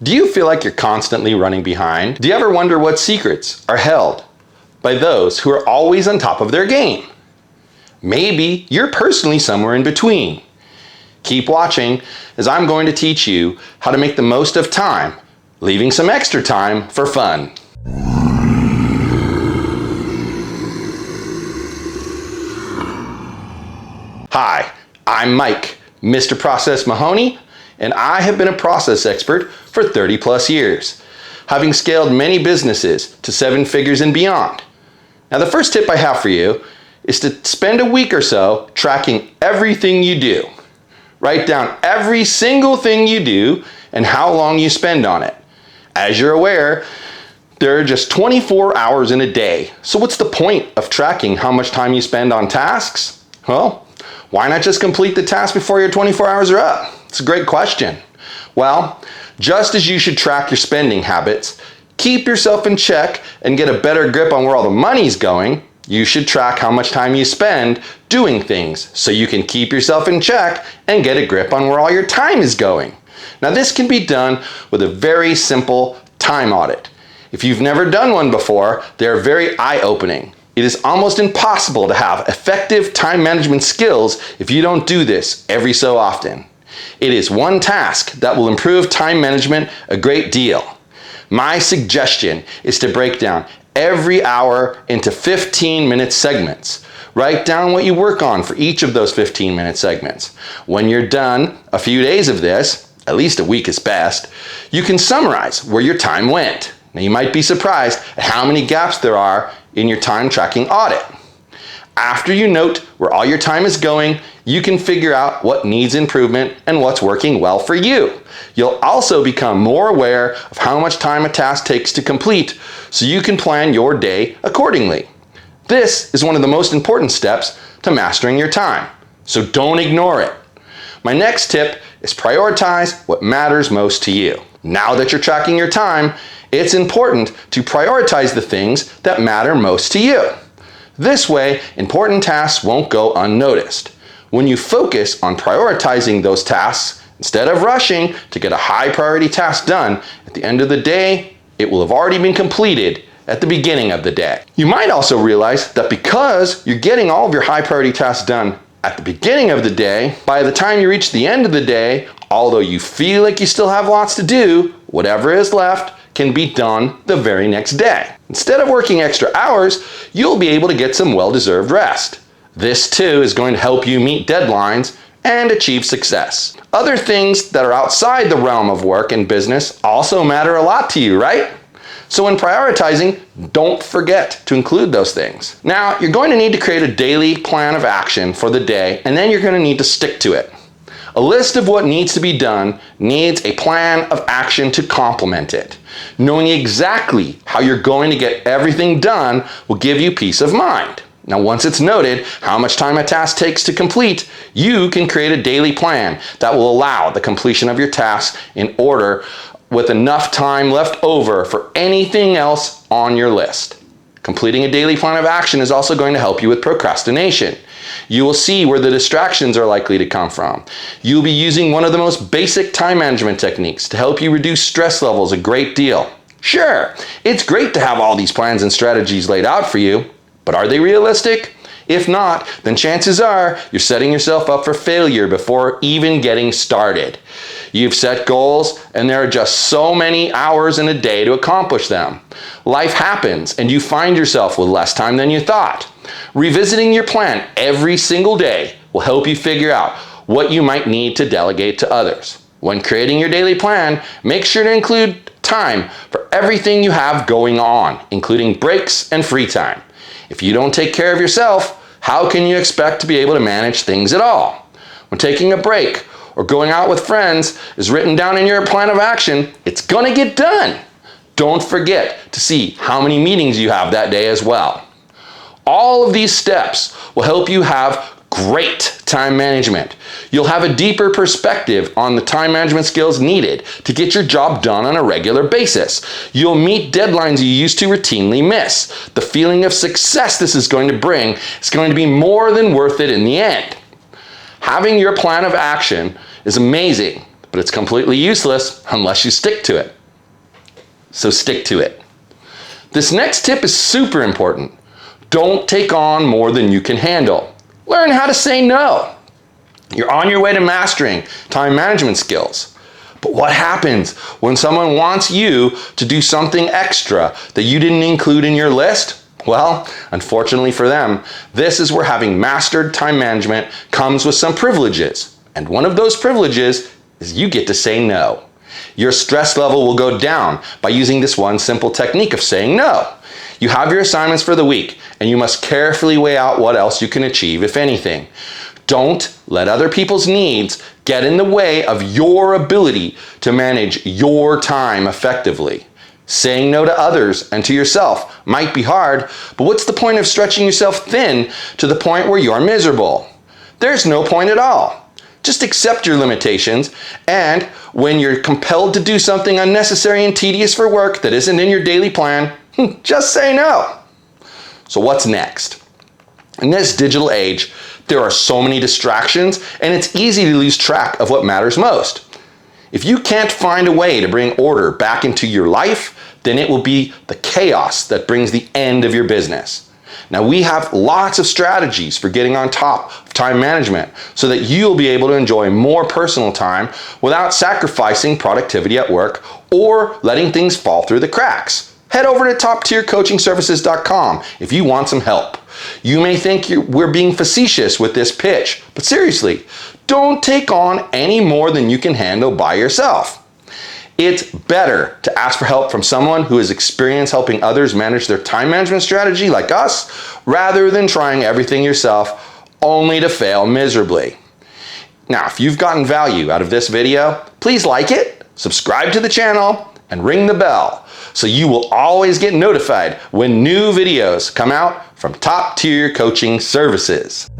Do you feel like you're constantly running behind? Do you ever wonder what secrets are held by those who are always on top of their game? Maybe you're personally somewhere in between. Keep watching as I'm going to teach you how to make the most of time, leaving some extra time for fun. Hi, I'm Mike, Mr. Process Mahoney, and I have been a process expert for 30 plus years, having scaled many businesses to 7 figures and beyond. Now, the first tip I have for you is to spend a week or so tracking everything you do. Write down every single thing you do and how long you spend on it. As you're aware, there are just 24 hours in a day. So what's the point of tracking how much time you spend on tasks? Well, why not just complete the task before your 24 hours are up? It's a great question. Well, just as you should track your spending habits, keep yourself in check and get a better grip on where all the money's going, you should track how much time you spend doing things so you can keep yourself in check and get a grip on where all your time is going. Now, this can be done with a very simple time audit. If you've never done one before, they're very eye-opening. It is almost impossible to have effective time management skills if you don't do this every so often. It is one task that will improve time management a great deal. My suggestion is to break down every hour into 15-minute segments. Write down what you work on for each of those 15-minute segments. When you're done a few days of this, at least a week is best, you can summarize where your time went. Now, you might be surprised at how many gaps there are in your time tracking audit. After you note where all your time is going, you can figure out what needs improvement and what's working well for you. You'll also become more aware of how much time a task takes to complete, so you can plan your day accordingly. This is one of the most important steps to mastering your time, so don't ignore it. My next tip is prioritize what matters most to you. Now that you're tracking your time, it's important to prioritize the things that matter most to you. This way, important tasks won't go unnoticed. When you focus on prioritizing those tasks, instead of rushing to get a high priority task done, at the end of the day, it will have already been completed at the beginning of the day. You might also realize that because you're getting all of your high priority tasks done at the beginning of the day, by the time you reach the end of the day, although you feel like you still have lots to do, whatever is left can be done the very next day. Instead of working extra hours, you'll be able to get some well-deserved rest. This too is going to help you meet deadlines and achieve success. Other things that are outside the realm of work and business also matter a lot to you, right? So when prioritizing, don't forget to include those things. Now, you're going to need to create a daily plan of action for the day, and then you're going to need to stick to it. A list of what needs to be done needs a plan of action to complement it. Knowing exactly how you're going to get everything done will give you peace of mind. Now, once it's noted how much time a task takes to complete, you can create a daily plan that will allow the completion of your tasks in order with enough time left over for anything else on your list. Completing a daily plan of action is also going to help you with procrastination. You will see where the distractions are likely to come from. You'll be using one of the most basic time management techniques to help you reduce stress levels a great deal. Sure, it's great to have all these plans and strategies laid out for you, but are they realistic? If not, then chances are you're setting yourself up for failure before even getting started. You've set goals, and there are just so many hours in a day to accomplish them. Life happens, and you find yourself with less time than you thought. Revisiting your plan every single day will help you figure out what you might need to delegate to others. When creating your daily plan, make sure to include time for everything you have going on, including breaks and free time. If you don't take care of yourself, how can you expect to be able to manage things at all? When taking a break or going out with friends is written down in your plan of action, it's gonna get done. Don't forget to see how many meetings you have that day as well. All of these steps will help you have great time management. You'll have a deeper perspective on the time management skills needed to get your job done on a regular basis. You'll meet deadlines you used to routinely miss. The feeling of success this is going to bring is going to be more than worth it in the end. Having your plan of action is amazing, but it's completely useless unless you stick to it. so stick to it. This next tip is super important. Don't take on more than you can handle. Learn how to say no. You're on your way to mastering time management skills. But what happens when someone wants you to do something extra that you didn't include in your list? Well, unfortunately for them, this is where having mastered time management comes with some privileges. And one of those privileges is you get to say no. Your stress level will go down by using this one simple technique of saying no. You have your assignments for the week, and you must carefully weigh out what else you can achieve, if anything. Don't let other people's needs get in the way of your ability to manage your time effectively. Saying no to others and to yourself might be hard, but what's the point of stretching yourself thin to the point where you're miserable? There's no point at all. Just accept your limitations, and when you're compelled to do something unnecessary and tedious for work that isn't in your daily plan, just say no. So what's next? In this digital age, there are so many distractions, and it's easy to lose track of what matters most. If you can't find a way to bring order back into your life, then it will be the chaos that brings the end of your business. Now, we have lots of strategies for getting on top of time management so that you'll be able to enjoy more personal time without sacrificing productivity at work or letting things fall through the cracks. Head over to toptiercoachingservices.com if you want some help. You may think we're being facetious with this pitch, but seriously, don't take on any more than you can handle by yourself. It's better to ask for help from someone who has experience helping others manage their time management strategy like us, rather than trying everything yourself only to fail miserably. Now, if you've gotten value out of this video, please like it, subscribe to the channel, and ring the bell so you will always get notified when new videos come out from Top Tier Coaching Services.